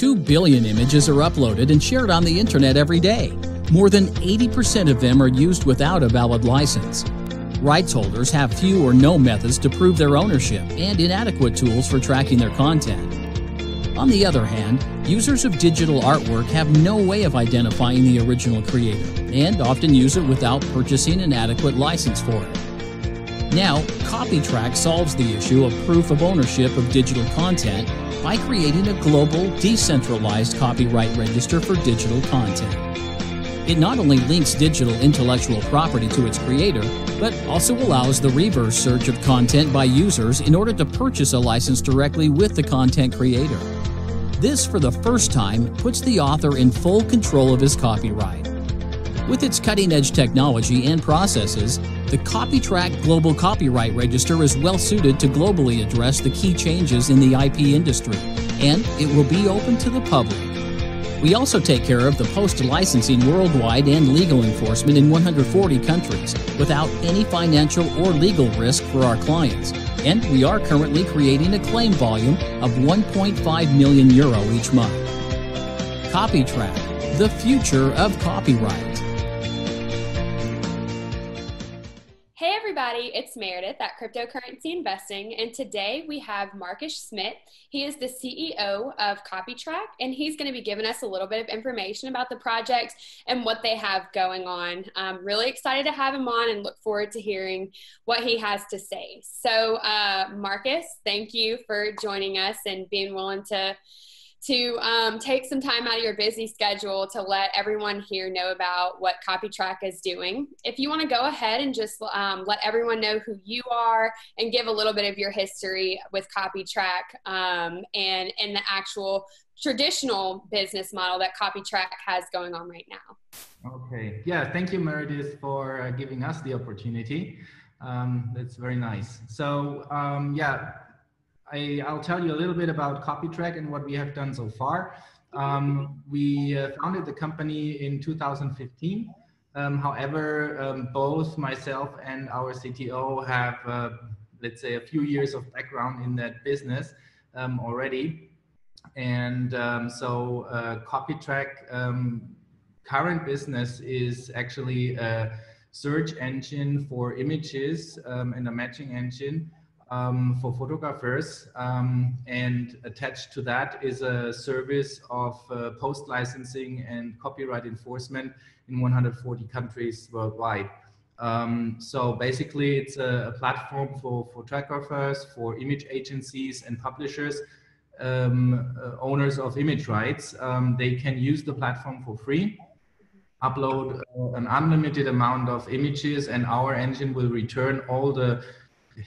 2 billion images are uploaded and shared on the internet every day. More than 80% of them are used without a valid license. Rights holders have few or no methods to prove their ownership and inadequate tools for tracking their content. On the other hand, users of digital artwork have no way of identifying the original creator and often use it without purchasing an adequate license for it. Now, Copytrack solves the issue of proof of ownership of digital content by creating a global, decentralized copyright register for digital content. It not only links digital intellectual property to its creator, but also allows the reverse search of content by users in order to purchase a license directly with the content creator. This, for the first time, puts the author in full control of his copyright. With its cutting-edge technology and processes, the Copytrack Global Copyright Register is well-suited to globally address the key changes in the IP industry, and it will be open to the public. We also take care of the post-licensing worldwide and legal enforcement in 140 countries without any financial or legal risk for our clients, and we are currently creating a claim volume of €1.5 million each month. Copytrack, the future of copyright. Hey everybody, it's Meredith at Cryptocurrency Investing, and today we have Marcus Schmitt. He is the CEO of Copytrack, and he's going to be giving us a little bit of information about the project and what they have going on. I'm really excited to have him on and look forward to hearing what he has to say. So Marcus, thank you for joining us and being willing to take some time out of your busy schedule to let everyone here know about what Copytrack is doing. If you want to go ahead and just let everyone know who you are and give a little bit of your history with Copytrack and the actual traditional business model that Copytrack has going on right now. Okay. Yeah, thank you, Meredith, for giving us the opportunity. That's very nice. So, yeah. I'll tell you a little bit about Copytrack and what we have done so far. We founded the company in 2015. However, both myself and our CTO have, let's say, a few years of background in that business already. And so Copytrack current business is actually a search engine for images and a matching engine for photographers, and attached to that is a service of post-licensing and copyright enforcement in 140 countries worldwide. So basically it's a platform for photographers, for image agencies and publishers, owners of image rights. They can use the platform for free, upload an unlimited amount of images, and our engine will return all the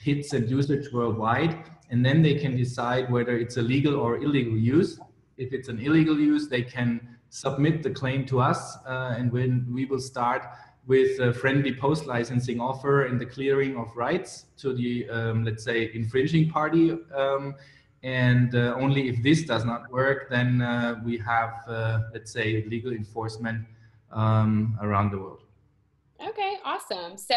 hits and usage worldwide, and then they can decide whether it's a legal or illegal use. If it's an illegal use, they can submit the claim to us, and when we will start with a friendly post-licensing offer and the clearing of rights to the, let's say, infringing party. And only if this does not work, then we have, let's say, legal enforcement around the world. Okay, awesome. So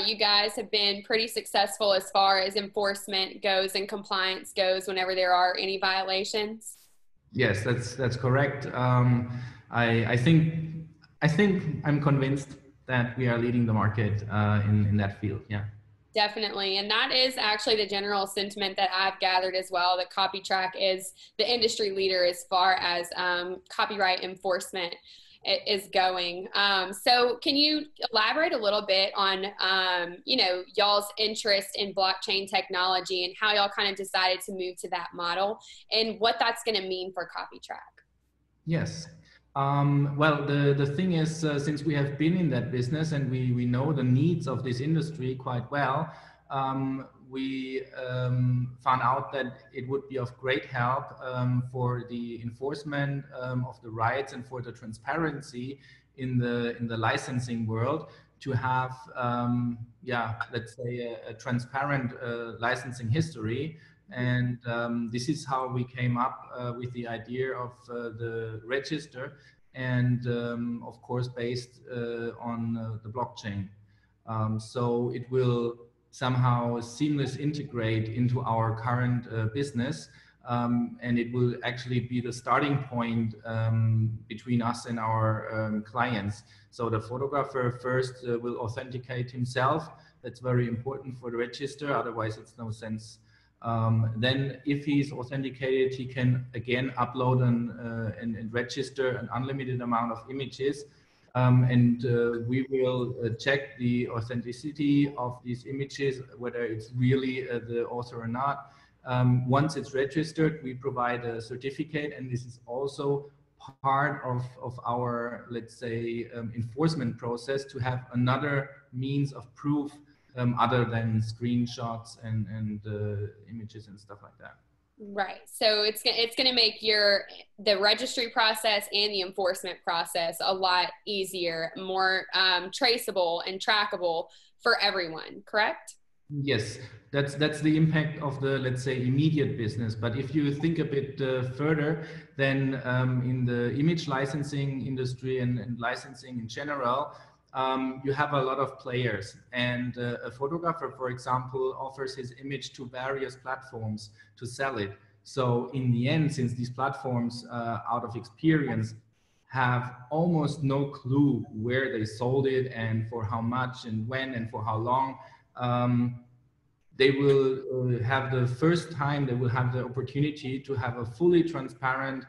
you guys have been pretty successful as far as enforcement goes and compliance goes whenever there are any violations? Yes, that's correct. I think I'm convinced that we are leading the market in that field. Yeah. Definitely. And that is actually the general sentiment that I've gathered as well, that Copytrack is the industry leader as far as copyright enforcement is going. So can you elaborate a little bit on, y'all's interest in blockchain technology and how y'all kind of decided to move to that model and what that's going to mean for Copytrack? Yes. Well, the thing is, since we have been in that business and we know the needs of this industry quite well, we found out that it would be of great help for the enforcement of the rights and for the transparency in the licensing world to have, let's say a transparent licensing history. And this is how we came up with the idea of the register, and of course based on the blockchain. So it will somehow seamless integrate into our current business. and it will actually be the starting point between us and our clients. So the photographer first will authenticate himself. That's very important for the register, otherwise it's no sense. Then if he's authenticated, he can again upload and register an unlimited amount of images. We will check the authenticity of these images, whether it's really the author or not. Once it's registered, we provide a certificate, and this is also part of our, let's say, enforcement process, to have another means of proof other than screenshots and images and stuff like that. Right. So it's going to make the registry process and the enforcement process a lot easier, more traceable and trackable for everyone, correct? Yes, that's the impact of the, let's say, immediate business. But if you think a bit further, then in the image licensing industry and licensing in general, you have a lot of players, and a photographer, for example, offers his image to various platforms to sell it. So in the end, since these platforms, out of experience, have almost no clue where they sold it and for how much and when and for how long, they will have the first time, they will have the opportunity to have a fully transparent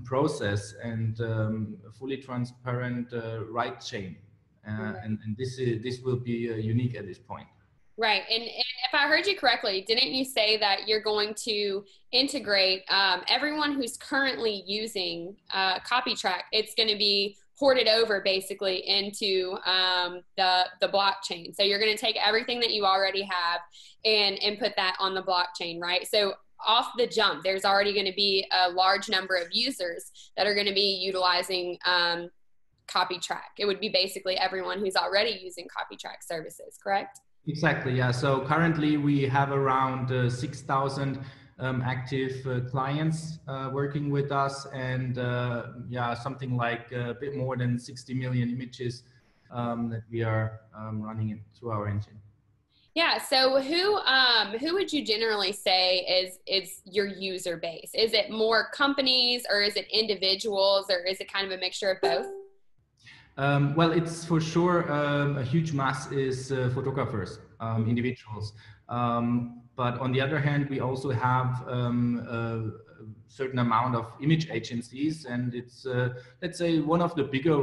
process and fully transparent right chain, and this will be unique at this point. Right, and if I heard you correctly, didn't you say that you're going to integrate everyone who's currently using Copytrack? It's going to be ported over basically into the blockchain. So you're going to take everything that you already have and put that on the blockchain, right? So off the jump, there's already going to be a large number of users that are going to be utilizing Copytrack. It would be basically everyone who's already using Copytrack services, correct? Exactly, yeah. So currently we have around 6,000 active clients working with us, and yeah, something like a bit more than 60 million images that we are running through our engine. Yeah. So who would you generally say is your user base? Is it more companies, or is it individuals, or is it kind of a mixture of both? Well, it's for sure a huge mass is photographers, individuals. But on the other hand, we also have a certain amount of image agencies, and it's, let's say, one of the bigger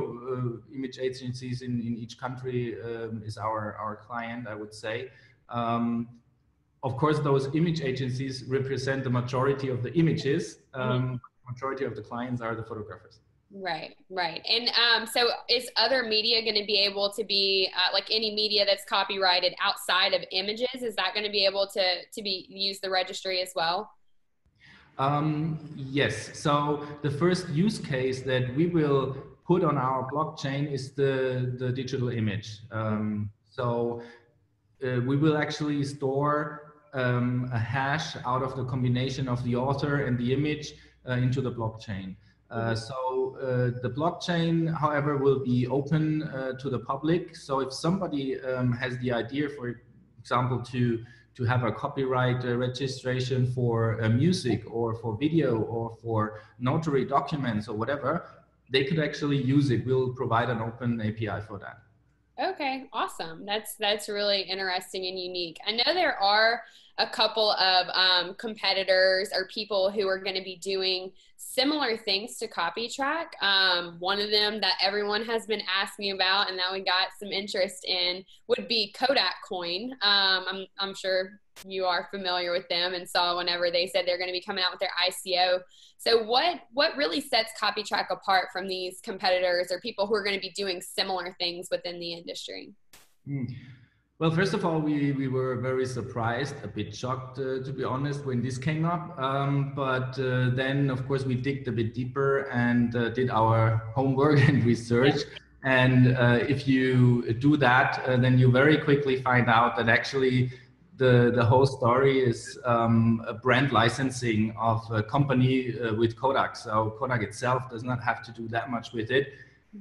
image agencies in each country is our client, I would say. Of course, those image agencies represent the majority of the images. Majority of the clients are the photographers. Right, right. And so is other media going to be able to be, like any media that's copyrighted outside of images, is that going to be able to use the registry as well? Yes. So the first use case that we will put on our blockchain is the digital image. We will actually store a hash out of the combination of the author and the image into the blockchain. The blockchain, however, will be open to the public. So if somebody has the idea, for example, to have a copyright registration for music or for video or for notary documents or whatever, they could actually use it. We'll provide an open API for that. Okay, awesome. That's really interesting and unique. I know there are a couple of competitors or people who are going to be doing similar things to Copytrack. One of them that everyone has been asking about and that we got some interest in would be Kodak Coin. I'm sure you are familiar with them and saw whenever they said they're going to be coming out with their ICO. So what really sets Copytrack apart from these competitors or people who are going to be doing similar things within the industry? Well, first of all, we were very surprised, a bit shocked, to be honest, when this came up. But then, of course, we digged a bit deeper and did our homework and research. And if you do that, then you very quickly find out that actually the whole story is a brand licensing of a company with Kodak. So Kodak itself does not have to do that much with it.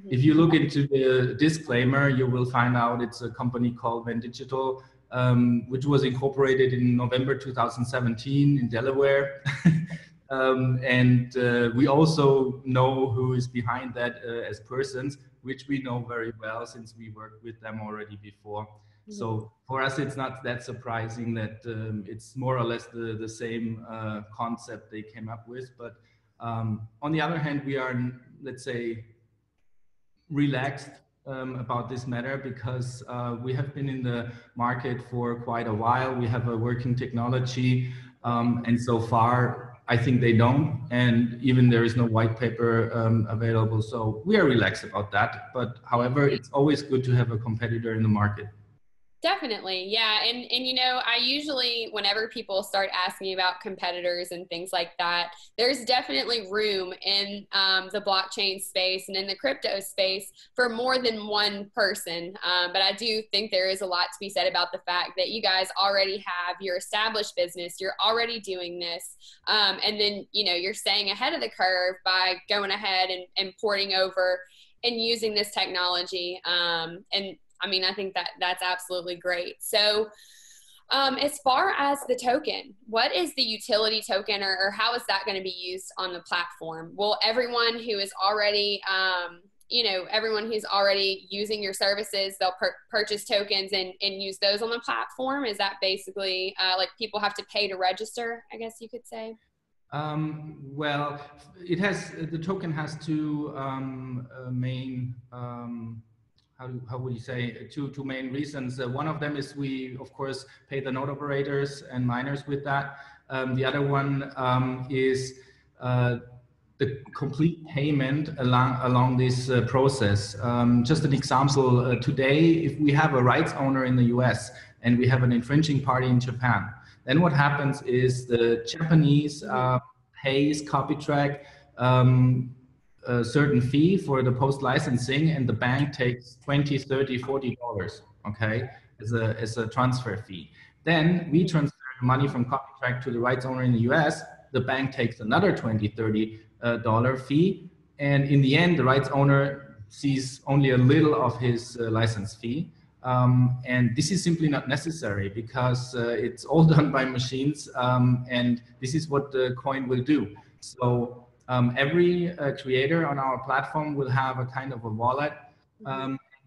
If you look into the disclaimer, you will find out it's a company called Van Digital, which was incorporated in November 2017 in Delaware. We also know who is behind that as persons, which we know very well since we worked with them already before. Mm-hmm. So for us, it's not that surprising that it's more or less the same concept they came up with. But on the other hand, we are, let's say, relaxed about this matter because we have been in the market for quite a while. We have a working technology, and so far, I think they don't, and even there is no white paper available. So we are relaxed about that. But however, it's always good to have a competitor in the market. Definitely. Yeah. And you know, I usually, whenever people start asking me about competitors and things like that, there's definitely room in the blockchain space and in the crypto space for more than one person. But I do think there is a lot to be said about the fact that you guys already have your established business, you're already doing this. And then, you know, you're staying ahead of the curve by going ahead and porting over and using this technology. And I mean, I think that that's absolutely great. So as far as the token, what is the utility token or how is that going to be used on the platform? Will everyone who is already, you know, everyone who's already using your services, they'll purchase tokens and use those on the platform? Is that basically like people have to pay to register, I guess you could say? Well, the token has two main how would you say, two main reasons. One of them is we, of course, pay the node operators and miners with that. The other one is the complete payment along this process. Just an example, today, if we have a rights owner in the US and we have an infringing party in Japan, then what happens is the Japanese pays Copytrack a certain fee for the post licensing, and the bank takes $20, $30, $40, okay, as a transfer fee. Then we transfer the money from Copytrack to the rights owner in the US. The bank takes another $20, $30 fee, and in the end, the rights owner sees only a little of his license fee. And this is simply not necessary because it's all done by machines, and this is what the coin will do. So every creator on our platform will have a kind of a wallet.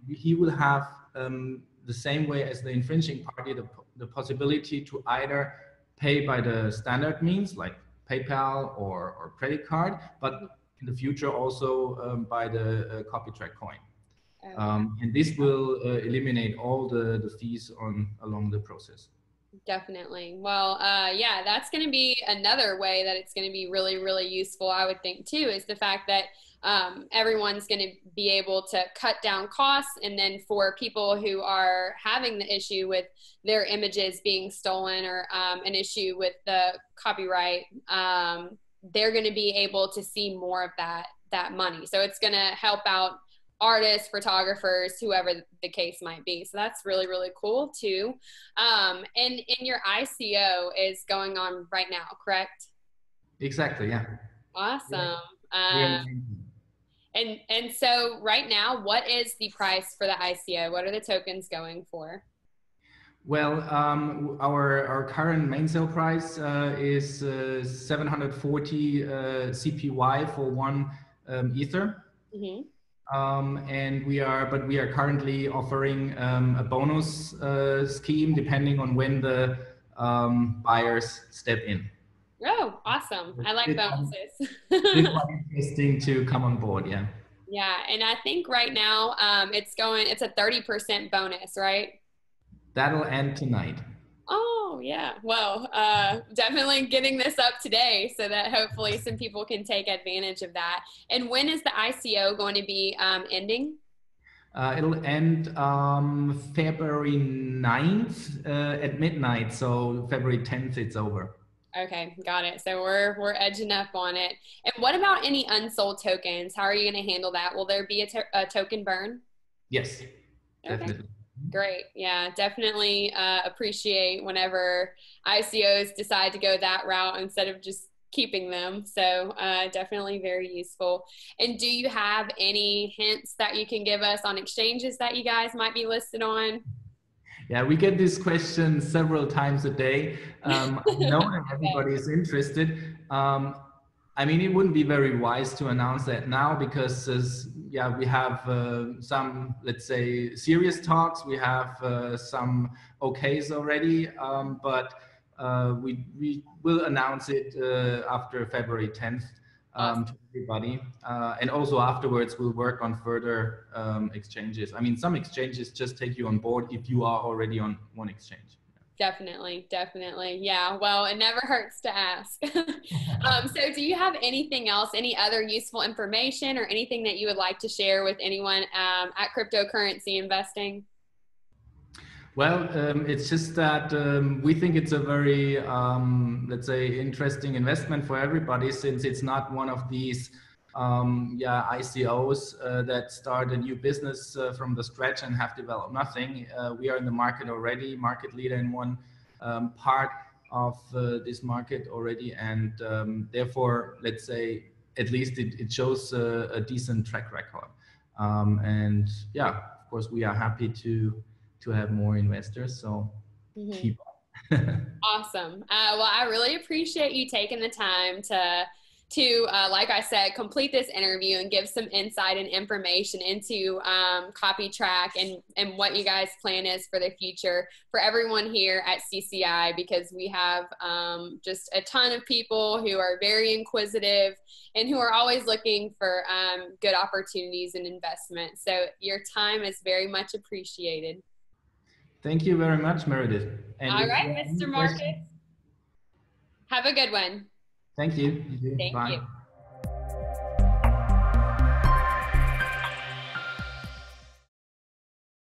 He will have the same way as the infringing party, the possibility to either pay by the standard means like PayPal or credit card, but in the future also by the Copytrack coin. Okay. And this will eliminate all the fees along the process. Definitely. Well, yeah, that's going to be another way that it's going to be really, really useful, I would think, too, is the fact that everyone's going to be able to cut down costs. And then for people who are having the issue with their images being stolen or an issue with the copyright, they're going to be able to see more of that money. So it's going to help out artists, photographers, whoever the case might be. So that's really, really cool too. And your ICO is going on right now, correct? Exactly, yeah. Awesome. Yeah. And so right now, what is the price for the ICO? What are the tokens going for? Well, our current main sale price is 740 CPY for one Ether. Mm-hmm. And we are currently offering a bonus scheme depending on when the buyers step in. Oh, awesome. I like bonuses. It's quite interesting to come on board, yeah. Yeah, and I think right now it's a 30% bonus, right? That'll end tonight. Oh, yeah. Well, definitely getting this up today so that hopefully some people can take advantage of that. And when is the ICO going to be ending? It'll end February 9th at midnight. So February 10th, it's over. Okay, got it. So we're edging up on it. And what about any unsold tokens? How are you going to handle that? Will there be a token burn? Yes, definitely. Okay. Great. Yeah, definitely appreciate whenever ICOs decide to go that route instead of just keeping them. So definitely very useful. And do you have any hints that you can give us on exchanges that you guys might be listed on? Yeah, we get this question several times a day. I know that everybody is interested. I mean, it wouldn't be very wise to announce that now because, yeah, we have some, let's say, serious talks. We have some okays already, but we will announce it after February 10th. Awesome. To everybody. And also afterwards, we'll work on further exchanges. I mean, some exchanges just take you on board if you are already on one exchange. Definitely, definitely. Yeah, well, it never hurts to ask. So do you have anything else, any other useful information or anything that you would like to share with anyone at cryptocurrency investing? Well, it's just that we think it's a very, let's say, interesting investment for everybody since it's not one of these yeah, ICOs that start a new business from the scratch and have developed nothing. We are in the market already, market leader in one part of this market already. And therefore, let's say, at least it shows a decent track record. And yeah, of course, we are happy to have more investors. So keep on. Awesome. Well, I really appreciate you taking the time to like I said, complete this interview and give some insight and information into Copytrack and what you guys' plan is for the future for everyone here at CCI, because we have just a ton of people who are very inquisitive and who are always looking for good opportunities and investment. So your time is very much appreciated. Thank you very much, Meredith. And All right, Mr. Marcus. Have a good one. Thank you. Thank Bye. you.